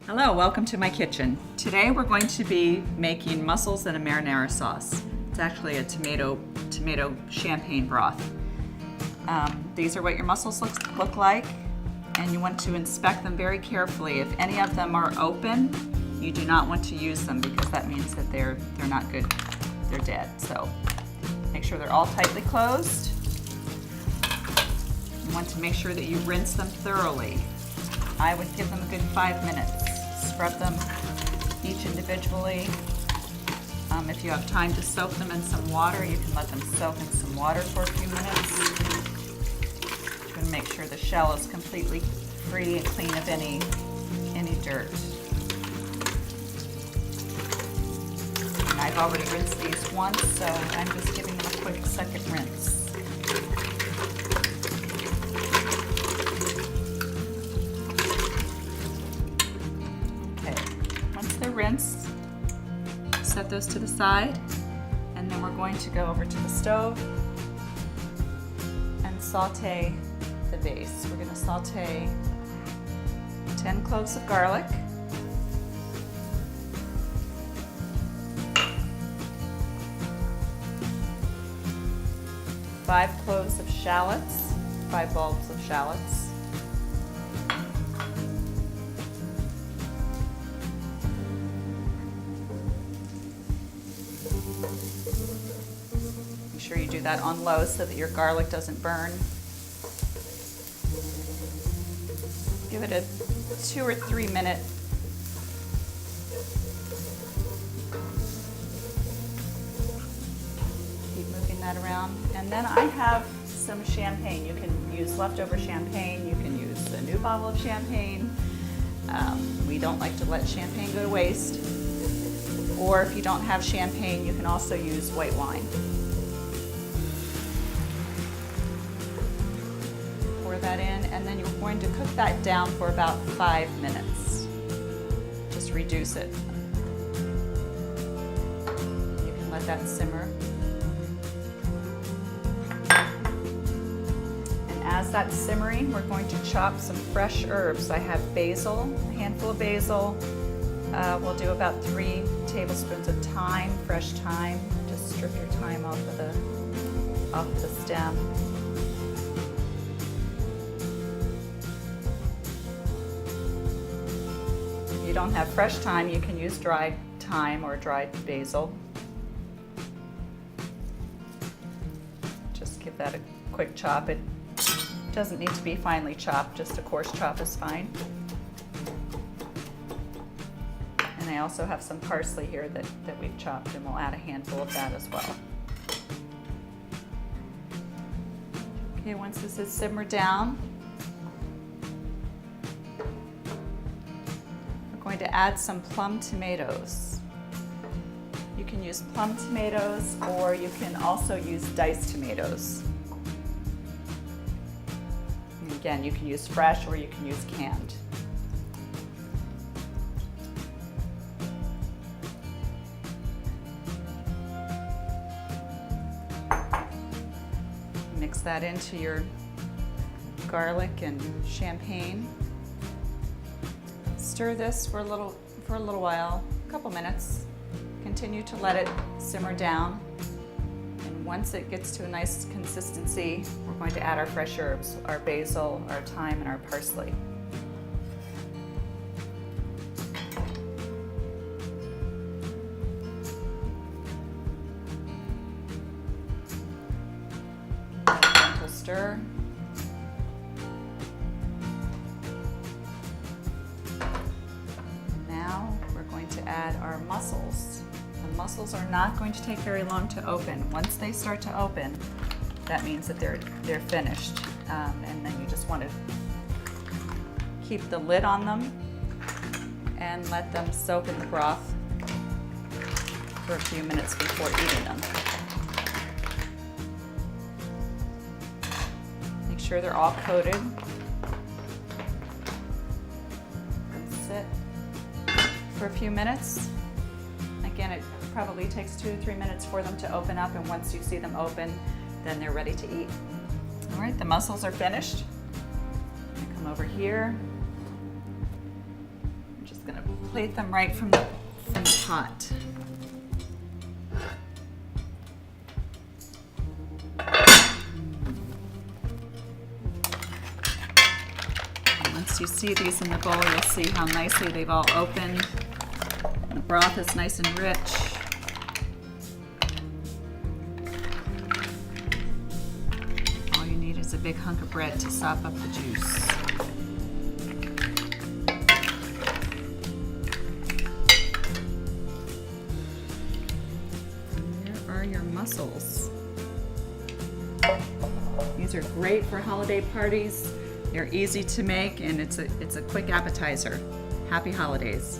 Hello, welcome to my kitchen. Today we're going to be making mussels in a marinara sauce. It's actually a tomato champagne broth. These are what your mussels look like, and you want to inspect them very carefully. If any of them are open, you do not want to use them because that means that they're not good. They're dead. So make sure they're all tightly closed. You want to make sure that you rinse them thoroughly. I would give them a good 5 minutes. Scrub them each individually. If you have time to soak them in some water, you can let them soak in some water for a few minutes. You're going to make sure the shell is completely free and clean of any dirt. And I've already rinsed these once, so I'm just giving them a quick second rinse. Rinse, set those to the side, and then we're going to go over to the stove and saute the base. We're going to saute 10 cloves of garlic, 5 cloves of shallots, 5 bulbs of shallots, sure you do that on low so that your garlic doesn't burn. Give it a 2 or 3 minute keep moving that around. And then I have some champagne. You can use leftover champagne, you can use a new bottle of champagne. We don't like to let champagne go to waste. Or if you don't have champagne, you can also use white wine. That in, and then you're going to cook that down for about 5 minutes. Just reduce it. You can let that simmer. And as that's simmering, we're going to chop some fresh herbs. I have basil, a handful of basil. We'll do about 3 tablespoons of thyme, fresh thyme. Just strip your thyme off the stem. If you don't have fresh thyme, you can use dried thyme or dried basil. Just give that a quick chop. It doesn't need to be finely chopped, just a coarse chop is fine. And I also have some parsley here that we've chopped, and we'll add a handful of that as well. Okay, once this is simmered down, going to add some plum tomatoes. You can use plum tomatoes, or you can also use diced tomatoes. And again, you can use fresh or you can use canned. Mix that into your garlic and champagne. Stir this for a little while, a couple minutes. Continue to let it simmer down. And once it gets to a nice consistency, we're going to add our fresh herbs, our basil, our thyme, and our parsley. Gentle stir. Add our mussels. The mussels are not going to take very long to open. Once they start to open, that means that they're finished. And then you just want to keep the lid on them and let them soak in the broth for a few minutes before eating them. Make sure they're all coated. And sit for a few minutes. Again, it probably takes 2 to 3 minutes for them to open up, and once you see them open, then they're ready to eat. All right, the mussels are finished. I come over here, just Just gonna plate them right from the pot. And once you see these in the bowl, you'll see how nicely they've all opened. The broth is nice and rich. All you need is a big hunk of bread to sop up the juice. Your mussels. These are great for holiday parties. They're easy to make and it's a quick appetizer. Happy holidays.